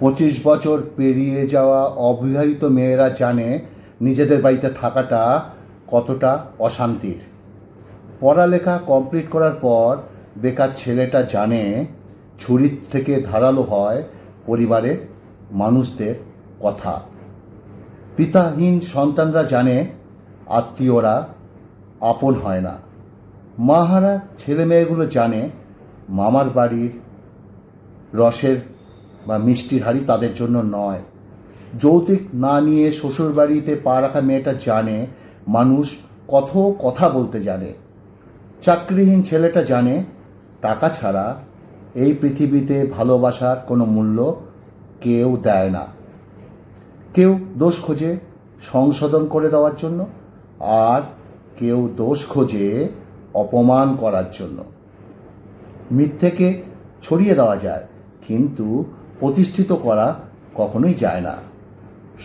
25 বছর পেরিয়ে যাওয়া অবিবাহিত মেয়েরা জানে নিজেদের বাড়িতে থাকাটা কতটা অশান্তির। পড়ালেখা কমপ্লিট করার পর বেকার ছেলেটা জানে ছুরির থেকে ধারালো হয় পরিবারের মানুষদের কথা। পিতাহীন সন্তানরা জানে আত্মীয়রা আপন হয় না। মাহারা ছেলে মেয়েগুলো জানে মামার বাড়ির রসের বা মিষ্টির হাড়ি তাদের জন্য নয়। যৌতুক না নিয়ে শ্বশুর বাড়িতে পা রাখা মেয়েটা জানে মানুষ কত কথা বলতে জানে। চাকরিহীন ছেলেটা জানে টাকা ছাড়া এই পৃথিবীতে ভালোবাসার কোনো মূল্য কেউ দেয় না। কেউ দোষ খোঁজে সংশোধন করে দেওয়ার জন্য, আর কেউ দোষ খোঁজে অপমান করার জন্য। মিথ্যেকে ছড়িয়ে দেওয়া যায়, কিন্তু প্রতিষ্ঠিত করা কখনোই যায় না।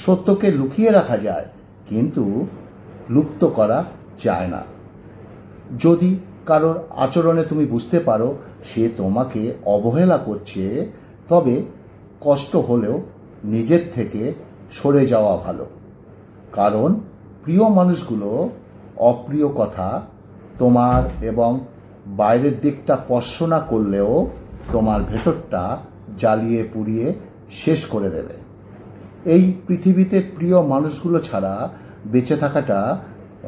সত্যকে লুকিয়ে রাখা যায়, কিন্তু লুপ্ত করা যায় না। যদি কারোর আচরণে তুমি বুঝতে পারো সে তোমাকে অবহেলা করছে, তবে কষ্ট হলেও নিজের থেকে সরে যাওয়া ভালো। কারণ প্রিয় মানুষগুলো অপ্রিয় কথা তোমার এবং বাইরের দিকটা স্পর্শ না করলেও তোমার ভেতরটা জ্বালিয়ে পুড়িয়ে শেষ করে দেবে। এই পৃথিবীতে প্রিয় মানুষগুলো ছাড়া বেঁচে থাকাটা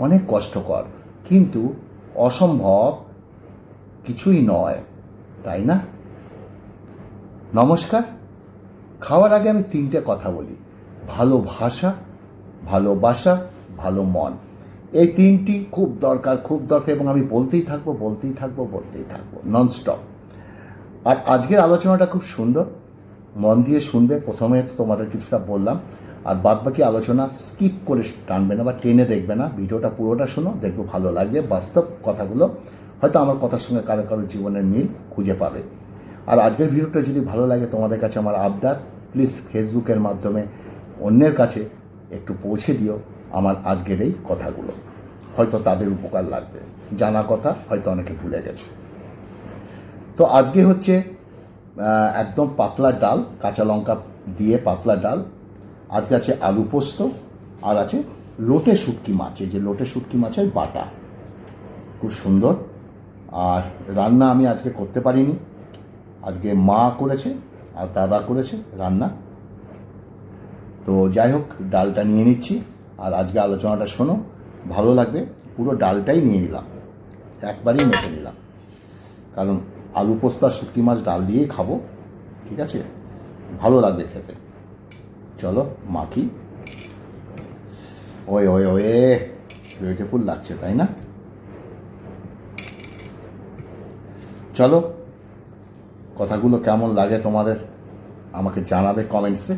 অনেক কষ্টকর, কিন্তু অসম্ভব কিছুই নয়, তাই না? নমস্কার। খাওয়ার আগে আমি 3টে কথা বলি: ভালো ভাষা, ভালোবাসা, ভালো মন। এই 3টি খুব দরকার এবং আমি বলতেই থাকবো ননস্টপ। আর আজকের আলোচনাটা খুব সুন্দর, মন দিয়ে শুনবে। প্রথমে তোমাদের কিছুটা বললাম, আর বাদবাকি আলোচনা স্কিপ করে টানবে না বা টেনে দেখবে না। ভিডিওটা পুরোটা শোনো, দেখবো ভালো লাগবে। বাস্তব কথাগুলো হয়তো আমার কথার সঙ্গে কারো কারো জীবনের মিল খুঁজে পাবে। আর আজকের ভিডিওটা যদি ভালো লাগে, তোমাদের কাছে আমার আবদার, প্লিজ ফেসবুকের মাধ্যমে অন্যের কাছে একটু পৌঁছে দিও আমার আজকের এই কথাগুলো। হয়তো তাদের উপকার লাগবে। জানা কথা হয়তো অনেকে ভুলে গেছে। তো আজকে হচ্ছে একদম পাতলা ডাল, কাঁচা লঙ্কা দিয়ে পাতলা ডাল। আজকে আছে আলু পোস্ত, আর আছে লোটে শুটকি মাছ। এই যে লোটে শুটকি মাছের বাটা, খুব সুন্দর। আর রান্না আমি আজকে করতে পারিনি, আজকে মা করেছে আর দাদা করেছে রান্না। তো যাই হোক, ডালটা নিয়ে নিচ্ছি। আর আজকে আলোচনাটা শোনো, ভালো লাগবে। পুরো ডালটাই নিয়ে নিলাম, একবারই মেখে নিলাম, কারণ আলু পোস্ত আর শুটকি মাছ ডাল দিয়েই খাবো, ঠিক আছে? ভালো লাগবে খেতে। চলো মাখি। ওয়ে বিউটিফুল লাগছে, তাই না? চলো, কথাগুলো কেমন লাগে তোমাদের আমাকে জানাবে কমেন্টসে।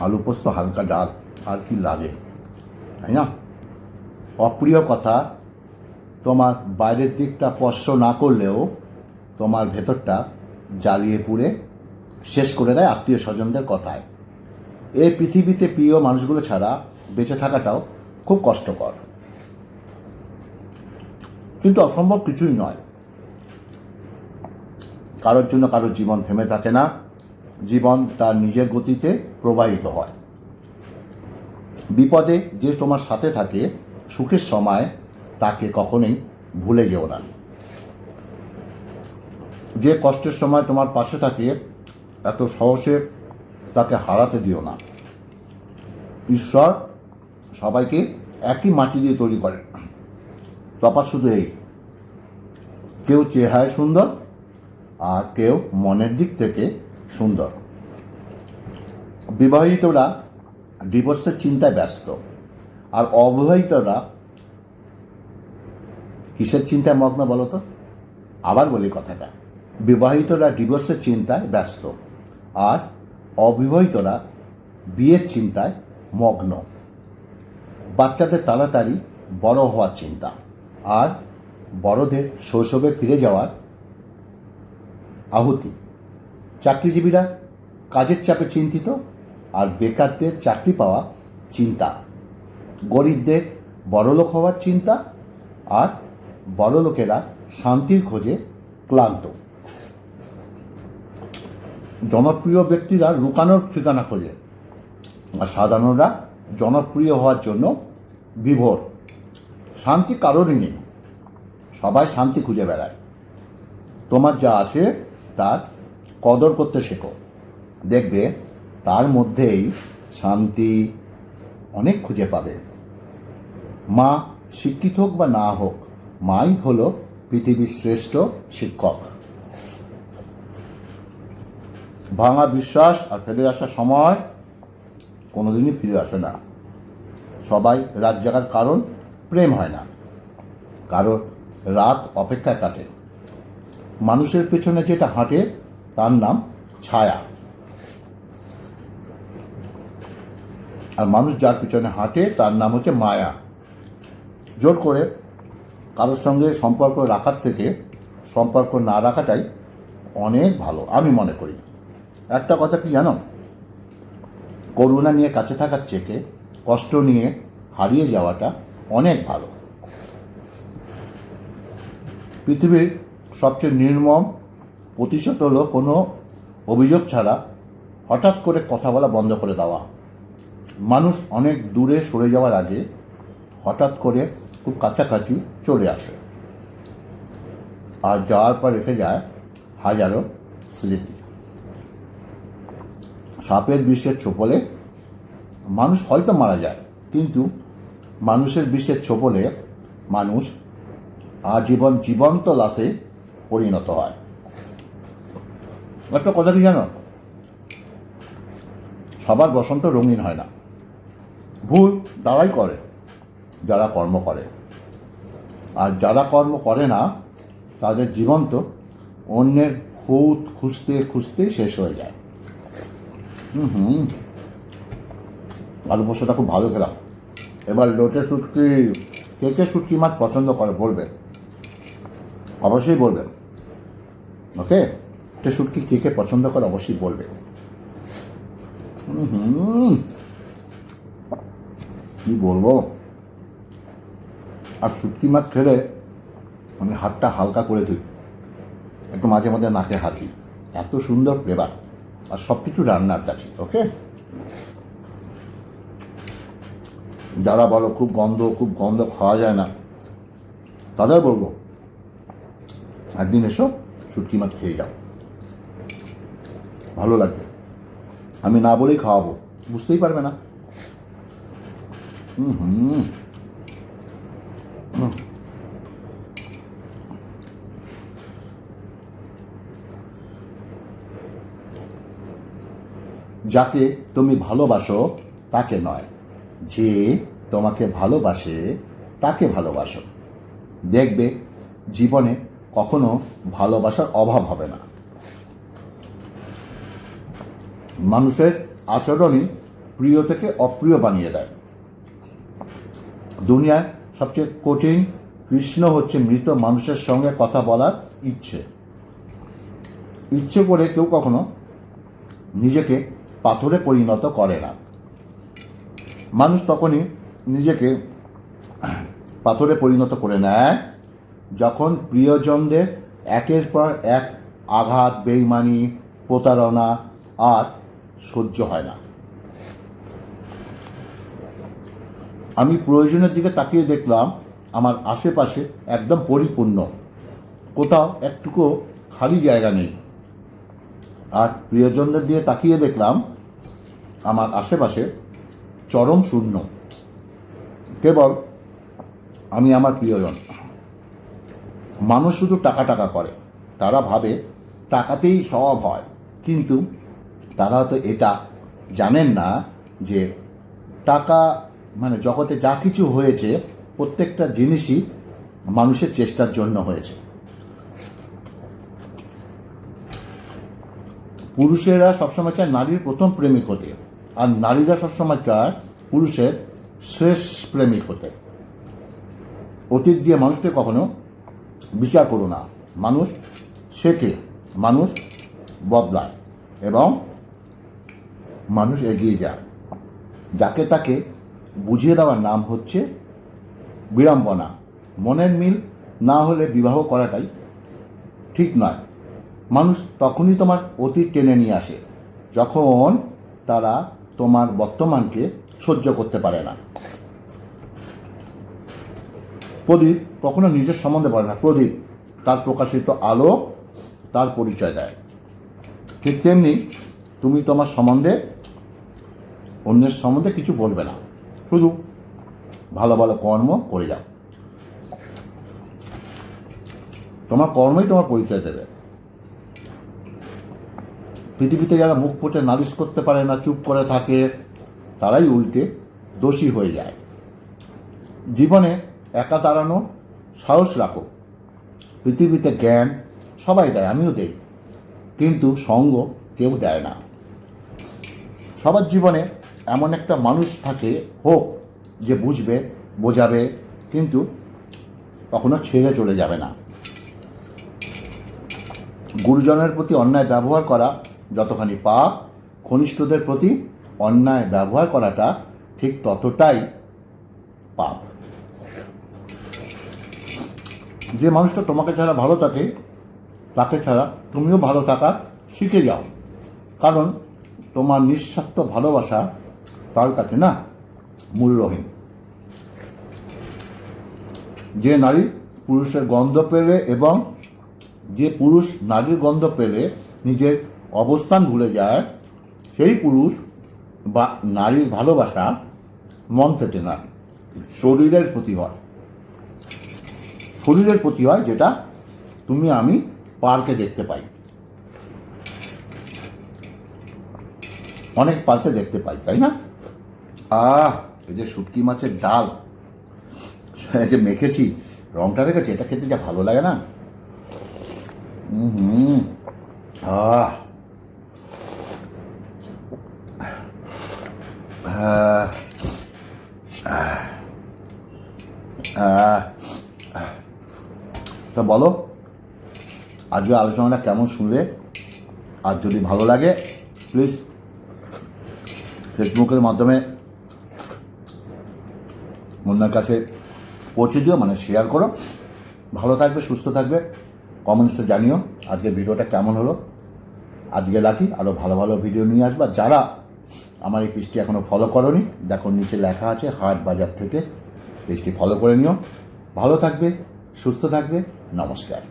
আলু পোস্ত, হালকা ডাল, আর কি লাগে, তাই না? অপ্রিয় কথা তোমার বাইরের দিকটা স্পর্শ না করলেও তোমার ভেতরটা জ্বালিয়ে পুড়ে শেষ করে দেয় আত্মীয় স্বজনদের কথায়। এই পৃথিবীতে প্রিয় মানুষগুলো ছাড়া বেঁচে থাকাটাও খুব কষ্টকর, কিন্তু অসম্ভব কিছুই নয়। কারোর জন্য কারোর জীবন থেমে থাকে না, জীবন তার নিজের গতিতে প্রবাহিত হয়। বিপদে যে তোমার সাথে থাকে, সুখের সময় তাকে কখনোই ভুলে যেও না। যে কষ্টের সময় তোমার পাশে থাকে, এত সহজে তাকে হারাতে দিও না। ঈশ্বর সবাইকে একই মাটি দিয়ে তৈরি করে, তফাৎ শুধু এই, কেউ চেহারায় সুন্দর আর কেউ মনের দিক থেকে সুন্দর। বিবাহিতরা ডিভোর্সের চিন্তায় ব্যস্ত, আর অবিবাহিতরা কিসের চিন্তায় মগ্ন বলো তো? আবার বলি কথাটা, বিবাহিতরা ডিভোর্সের চিন্তায় ব্যস্ত, আর অবিবাহিতরা বিয়ের চিন্তায় মগ্ন। বাচ্চাদের তাড়াতাড়ি বড় হওয়ার চিন্তা, আর বড়দের শৈশবে ফিরে যাওয়ার আহুতি। চাকরিজীবীরা কাজের চাপে চিন্তিত, আর বেকারদের চাকরি পাওয়া চিন্তা। গরিবদের বড়লোক হওয়ার চিন্তা, আর বড়লোকেরা শান্তির খোঁজে ক্লান্ত। জনপ্রিয় ব্যক্তিরা লুকানোর ঠিকানা খোঁজে, আর সাধারণরা জনপ্রিয় হওয়ার জন্য বিভোর। শান্তি কারোরই নেই, সবাই শান্তি খুঁজে বেড়ায়। তোমার যা আছে তার কদর করতে শেখো, দেখবে তার মধ্যেই শান্তি অনেক খুঁজে পাবে। মা শিক্ষিত হোক বা না হোক, মাই হলো পৃথিবীর শ্রেষ্ঠ শিক্ষক। ভাঙা বিশ্বাস আর ফেলে আসার সময় কোনোদিনই ফিরে আসে না। সবাই রাত জাগার কারণ প্রেম হয় না, কারোর রাত অপেক্ষায় কাটে। মানুষের পেছনে যেটা হাঁটে তার নাম ছায়া, আর মানুষ যার পিছনে হাঁটে তার নাম হচ্ছে মায়া। জোর করে কারোর সঙ্গে সম্পর্ক রাখার থেকে সম্পর্ক না রাখাটাই অনেক ভালো আমি মনে করি। একটা কথা কি জানো, করুণা নিয়ে কাছে থাকার চেয়ে কষ্ট নিয়ে হারিয়ে যাওয়াটা অনেক ভালো। পৃথিবীর সবচেয়ে নির্মম প্রতিশোধ হলো কোনো অভিযোগ ছাড়া হঠাৎ করে কথা বলা বন্ধ করে দেওয়া। মানুষ অনেক দূরে সরে যাওয়ার আগে হঠাৎ করে খুব কাছাকাছি চলে আসে, আর যাওয়ার পর রেখে যায় হাজারো স্মৃতি। সাপের বিষের ছোপলে মানুষ হয়তো মারা যায়, কিন্তু মানুষের বিষের ছোপলে মানুষ আজীবন জীবন্ত লাশে পরিণত হয়। একটা কথা কি জানো, সবার বসন্ত রঙিন হয় না। ভুল তারাই করে যারা কর্ম করে, আর যারা কর্ম করে না তাদের জীবন তো অন্যের খুঁত খুঁজতে খুঁজতে শেষ হয়ে যায়। আর বসেটা খুব ভালো খেলাম। এবার লোটে শুটকি, কে কে শুটকি মাছ পছন্দ করে বলবে, অবশ্যই বলবেন। ওকে, লোটে শুটকি কে কে পছন্দ করে অবশ্যই বলবে। কি বলবো, আর শুটকি মাছ খেলে আমি হাতটা হালকা করে দিই, একটু মাঝে মাঝে নাকে হাত দিই, এত সুন্দর ফ্লেভার। আর সব কিছু রান্নার কাছে। ওকে, যারা বলো খুব গন্ধ খাওয়া যায় না, তাদের বলবো একদিন এসো শুটকি মাছ খেয়ে যাও, ভালো লাগবে। আমি না বলেই খাওয়াবো, বুঝতেই পারবে না। যাকে তুমি ভালোবাসো তাকে নয়, যে তোমাকে ভালোবাসে তাকে ভালোবাসো, দেখবে জীবনে কখনো ভালোবাসার অভাব হবে না। মানুষের আচরণই প্রিয় থেকে অপ্রিয় বানিয়ে দেয়। দুনিয়ায় সবচেয়ে কঠিন কৃষ্ণ হচ্ছে মৃত মানুষের সঙ্গে কথা বলার ইচ্ছে করে কেউ কখনো নিজেকে পাথরে পরিণত করে না। মানুষ তখনই নিজেকে পাথরে পরিণত করে নেয় যখন প্রিয়জনদের একের পর এক আঘাত, বেইমানি, প্রতারণা আর সহ্য হয় না। আমি প্রয়োজনের দিকে তাকিয়ে দেখলাম আমার আশেপাশে একদম পরিপূর্ণ, কোথাও একটুকু খালি জায়গা নেই। আর প্রিয়জনদের দিয়ে তাকিয়ে দেখলাম আমার আশেপাশে চরম শূন্য, কেবল আমি আমার প্রিয়জন। মানুষ শুধু টাকা করে, তারা ভাবে টাকাতেই সব হয়, কিন্তু তারা হয়তো এটা জানেন না যে টাকা মানে জগতে যা কিছু হয়েছে প্রত্যেকটা জিনিসই মানুষের চেষ্টার জন্য হয়েছে। পুরুষেরা সবসময় চায় নারীর প্রথম প্রেমিক হতে, আর নারীরা সবসময় চায় পুরুষের শেষ প্রেমিক হতে। অতীত দিয়ে মানুষকে কখনো বিচার করো না। মানুষ শেখে, মানুষ বদলায় এবং মানুষ এগিয়ে যায়। যাকে তাকে বুঝিয়ে দেওয়ার নাম হচ্ছে বিড়ম্বনা। মনের মিল না হলে বিবাহ করাটাই ঠিক নয়। মানুষ তখনই তোমার অতীত টেনে নিয়ে আসে যখন তারা তোমার বর্তমানকে সহ্য করতে পারে না। প্রদীপ কখনো নিজের সম্বন্ধে বলে না, প্রদীপ তার প্রকাশিত আলো তার পরিচয় দেয়। ঠিক তেমনি তুমি তোমার সম্বন্ধে অন্যের সম্বন্ধে কিছু বলবে না, শুধু ভালো ভালো কর্ম করে যাও। তোমার কর্মই তোমার পরিচয় দেবে। পৃথিবীতে যারা মুখ ফুটে নালিশ করতে পারে না, চুপ করে থাকে, তারাই উল্টে দোষী হয়ে যায়। জীবনে একা দাঁড়ানো সাহস রাখো। পৃথিবীতে জ্ঞান সবাই দেয়, আমিও দেই, কিন্তু সঙ্গ কেউ দেয় না। সবার জীবনে এমন একটা মানুষ থাকে হোক যে বুঝবে, বোঝাবে, কিন্তু কখনো ছেড়ে চলে যাবে না। গুরুজনের প্রতি অন্যায় ব্যবহার করা যতখানি পাপ, ঘনিষ্ঠদের প্রতি অন্যায় ব্যবহার করাটা ঠিক ততটাই পাপ। যে মানুষটা তোমাকে ছাড়া ভালো থাকে, তাকে ছাড়া তুমিও ভালো থাকার শিখে যাও, কারণ তোমার নিঃস্বার্থ ভালোবাসা তার কাছে না মূল্যহীন। যে নারী পুরুষের গন্ধ পেলে এবং যে পুরুষ নারীর গন্ধ পেলে নিজের অবস্থান ভুলে যায়, সেই পুরুষ বা নারীর ভালোবাসা মন থেকে না, শরীরের প্রতি হয়। শরীরের প্রতি হয়, যেটা তুমি আমি পার্কে দেখতে পাই, অনেক পার্কে দেখতে পাই, তাই না? এই যে শুটকি মাছের ডাল যে মেখেছি, রংটা দেখেছি, এটা খেতে যা ভালো লাগে না। তা বলো, আজকে আলোচনাটা কেমন শুনলে? আর যদি ভালো লাগে প্লিজ ফেসবুকের মাধ্যমে অন্যের কাছে পৌঁছে দিও, মানে শেয়ার করো। ভালো থাকবে, সুস্থ থাকবে, কমেন্টসে জানিও আজকের ভিডিওটা কেমন হলো। আজকে রাখি, আরও ভালো ভালো ভিডিও নিয়ে আসবা। যারা আমার এই পেজটি এখনও ফলো করোনি, দেখো নিচে লেখা আছে হাট বাজার থেকে, পেজটি ফলো করে নিও। ভালো থাকবে, সুস্থ থাকবে, নমস্কার।